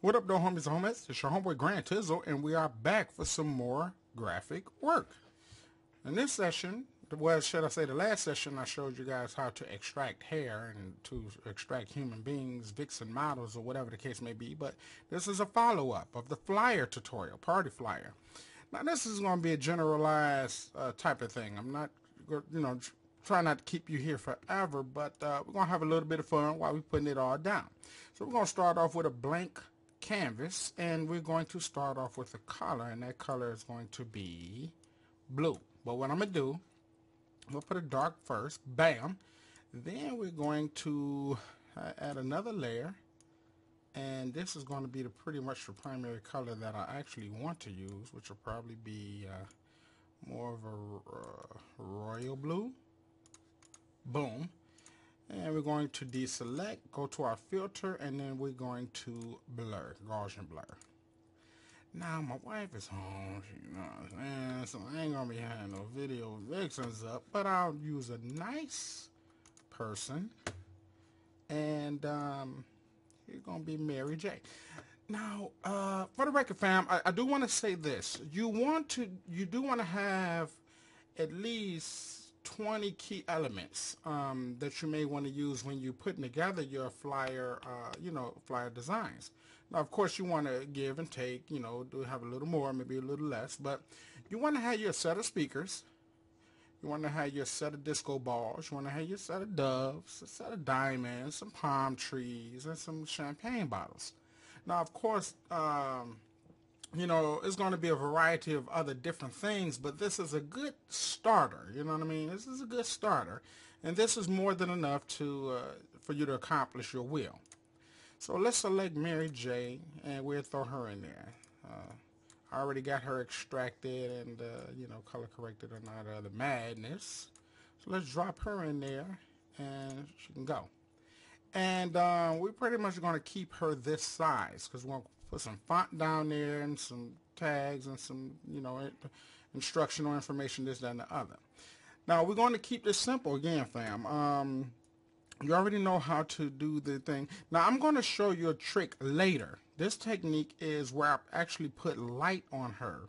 What up, though, homies and homies? It's your homeboy Grand Tizzle, and we are back for some more graphic work. In this session, well, should I say the last session, I showed you guys how to extract hair and to extract human beings, vixen models, or whatever the case may be. But this is a follow-up of the flyer tutorial, party flyer. Now, this is going to be a generalized type of thing. I'm not, trying not to keep you here forever, but we're going to have a little bit of fun while we're putting it all down. So we're going to start off with a blank canvas, and we're going to start off with a color, and that color is going to be blue. But what I'm going to do, I'm going to put a dark first, bam. Then we're going to add another layer, and this is going to be pretty much the primary color that I actually want to use, which will probably be more of a royal blue. Boom. And we're going to deselect, go to our filter, and then we're going to blur, Gaussian blur. Now my wife is home, you know what I'm saying, so I ain't gonna be having no video vixens up, but I'll use a nice person, and he's gonna be Mary J. Now, for the record, fam, I do want to say this: you do want to have at least 20 key elements that you may want to use when you're putting together your flyer, flyer designs. Now, of course, you want to give and take, do have a little more, maybe a little less, but you want to have your set of speakers. You want to have your set of disco balls. You want to have your set of doves, a set of diamonds, some palm trees, and some champagne bottles. Now, of course, it's going to be a variety of other different things, but this is a good starter. You know what I mean? This is a good starter, and this is more than enough for you to accomplish your will. So let's select Mary J, and we'll throw her in there. I already got her extracted and color corrected and all the other madness. So let's drop her in there, and she can go. And we're pretty much going to keep her this size because we're going to put some font down there and some tags and some, instructional information, this, that, and the other. Now, we're going to keep this simple again, fam. You already know how to do the thing. Now, I'm going to show you a trick later. This technique is where I actually put light on her,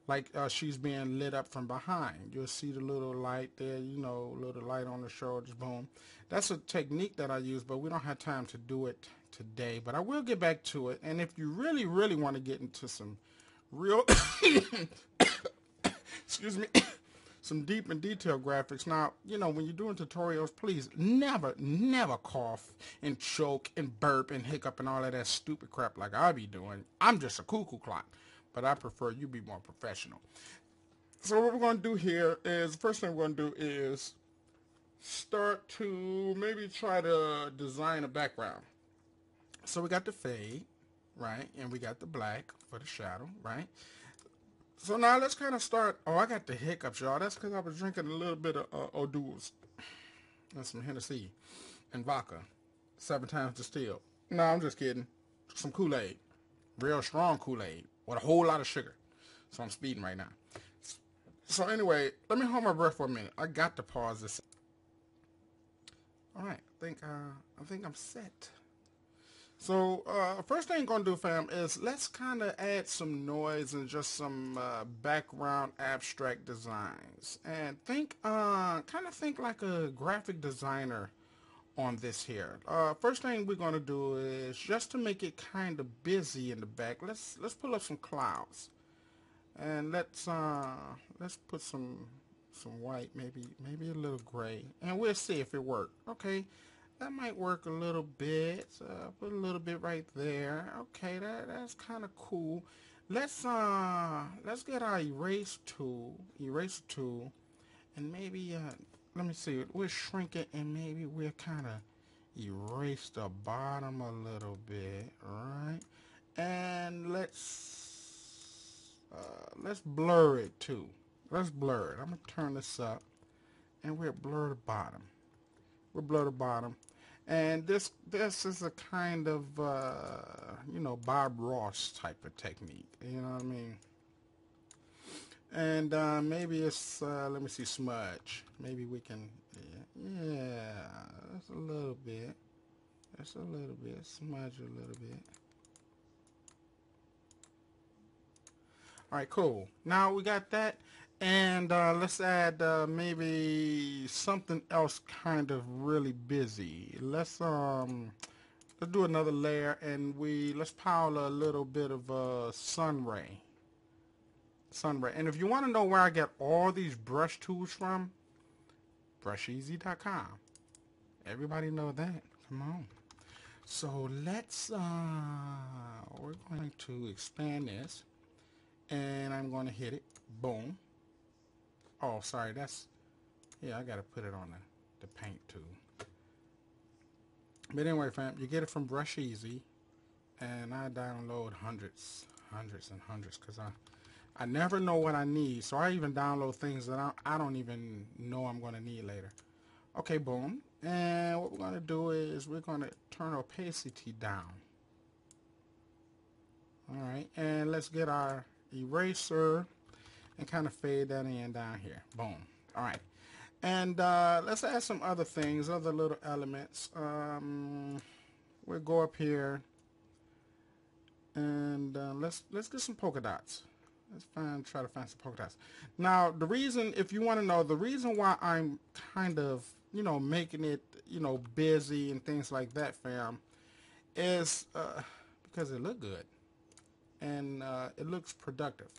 like she's being lit up from behind. You'll see the little light there, little light on the shoulders, boom. That's a technique that I use, but we don't have time to do it today. But I will get back to it. And if you really, really want to get into some real, excuse me, some deep and detailed graphics. Now, when you're doing tutorials, please never, never cough and choke and burp and hiccup and all of that stupid crap like I be doing. I'm just a cuckoo clock, but I prefer you be more professional. So what we're going to do here is, the first thing we're going to do is start to maybe try to design a background. So we got the fade, right? And we got the black for the shadow, right? So now let's kind of start. Oh, I got the hiccups, y'all. That's because I was drinking a little bit of O'Doul's and some Hennessy and vodka, 7 times distilled. No, I'm just kidding. Some Kool-Aid, real strong Kool-Aid with a whole lot of sugar. So I'm speeding right now. So anyway, let me hold my breath for a minute. I got to pause this. All right, I think I'm set. So first thing I'm going to do, fam, is let's kind of add some noise and just some background abstract designs. And kind of think like a graphic designer on this here. First thing we're going to do is just to make it kind of busy in the back, let's pull up some clouds. And let's put some white, maybe a little gray. And we'll see if it works. Okay. That might work a little bit. Put a little bit right there. Okay, that's kind of cool. Let's get our eraser tool, and maybe let me see. We'll shrink it, and maybe we'll kind of erase the bottom a little bit, right? And let's blur it too. Let's blur it. I'm gonna turn this up, and we'll blur the bottom. We'll blur the bottom. And this is a kind of, Bob Ross type of technique. You know what I mean? And maybe it's, let me see, smudge. Maybe we can, yeah, that's a little bit. Smudge a little bit. All right, cool. Now we got that. And let's add maybe something else kind of really busy. Let's do another layer, and let's pile a little bit of sun ray. And if you want to know where I get all these brush tools from, brusheasy.com. Everybody know that. Come on. So we're going to expand this, and I'm going to hit it. Boom. Oh, sorry, yeah, I got to put it on the paint too. But anyway, fam, you get it from Brush Easy, and I download hundreds and hundreds, because I never know what I need, so I even download things that I don't even know I'm going to need later. Okay, boom. And what we're going to do is we're going to turn opacity down. All right, and let's get our eraser and kind of fade that in down here. Boom. All right. And let's add some other things, other little elements. We'll go up here and let's get some polka dots. Try to find some polka dots. Now, the reason, if you want to know, the reason why I'm kind of, making it, busy and things like that, fam, is because it look good and it looks productive.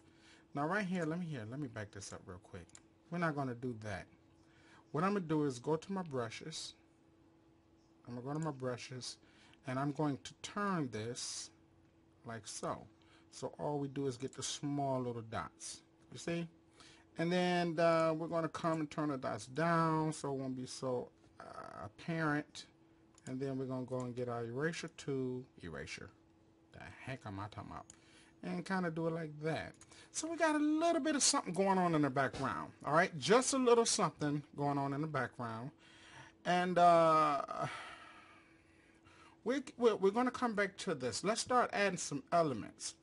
Now, right here, let me back this up real quick. We're not going to do that. What I'm going to do is go to my brushes. I'm going to go to my brushes, and I'm going to turn this like so. So all we do is get the small little dots. You see? And then we're going to come and turn the dots down so it won't be so apparent. And then we're going to go and get our eraser tool. Erasure. The heck am I talking about? And kind of do it like that. So we got a little bit of something going on in the background. All right, just a little something going on in the background. And we're going to come back to this. Let's start adding some elements.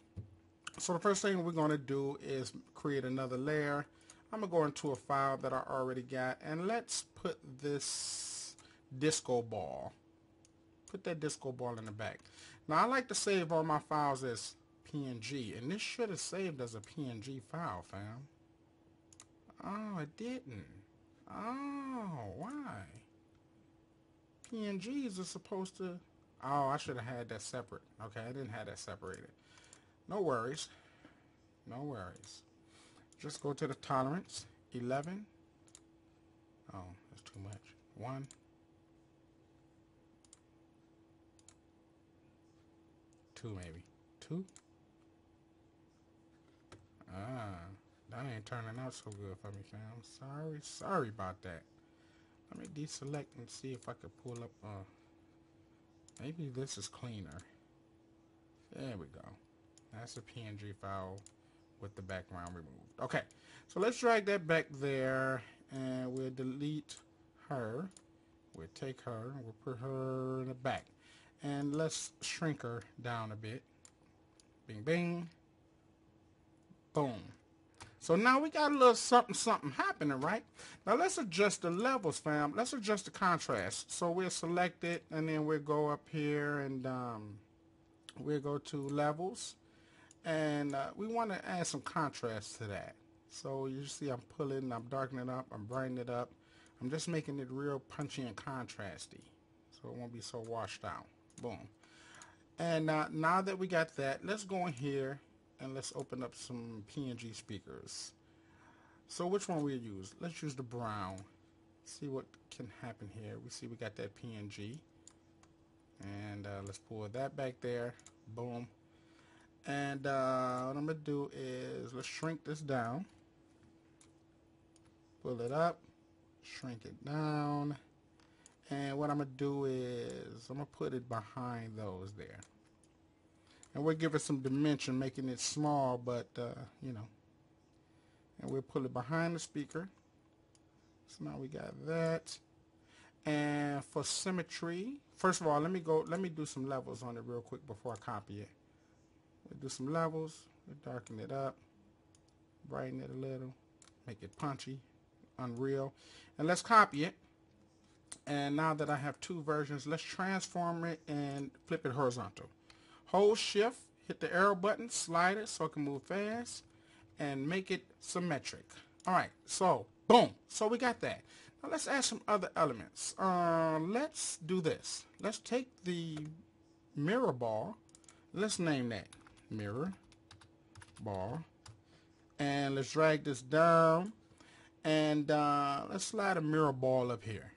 So the first thing we're going to do is create another layer. I'm going to go into a file that I already got, and let's put this disco ball. Put that disco ball in the back. Now, I like to save all my files as PNG, and this should have saved as a PNG file, fam. Oh, it didn't. Oh, why? PNGs are supposed to... Oh, I should have had that separate. Okay, I didn't have that separated. No worries. No worries. Just go to the tolerance. 11. Oh, that's too much. 1. 2 maybe. 2. That ain't turning out so good for me, fam. Sorry about that. Let me deselect and see if I could pull up, maybe this is cleaner. There we go. That's a PNG file with the background removed. Okay, so let's drag that back there, and we'll delete her. We'll take her, we'll put her in the back. And let's shrink her down a bit. Bing, bing. Boom. So now we got a little something happening, right? Now let's adjust the levels, fam. Let's adjust the contrast. So we'll select it, and then we'll go up here, and we'll go to levels. And we want to add some contrast to that. So you see I'm pulling, I'm darkening it up, I'm brightening it up. I'm just making it real punchy and contrasty, so it won't be so washed out. Boom. And now that we got that, let's go in here and let's open up some PNG speakers. So which one we'll use? Let's use the brown. See what can happen here. We see we got that PNG. And let's pull that back there. Boom. And what I'm going to do is let's shrink this down. Pull it up. Shrink it down. And what I'm going to do is I'm going to put it behind those there. And we'll give it some dimension, making it small, but, you know. And we'll pull it behind the speaker. So now we got that. And for symmetry, first of all, let me do some levels on it real quick before I copy it. We'll do some levels. We'll darken it up. Brighten it a little. Make it punchy. Unreal. And let's copy it. And now that I have two versions, let's transform it and flip it horizontal. Hold shift, hit the arrow button, slide it so it can move fast, and make it symmetric. All right, so boom. So we got that. Now let's add some other elements. Let's do this. Let's take the mirror ball. Let's name that mirror ball. And let's drag this down. And let's slide a mirror ball up here.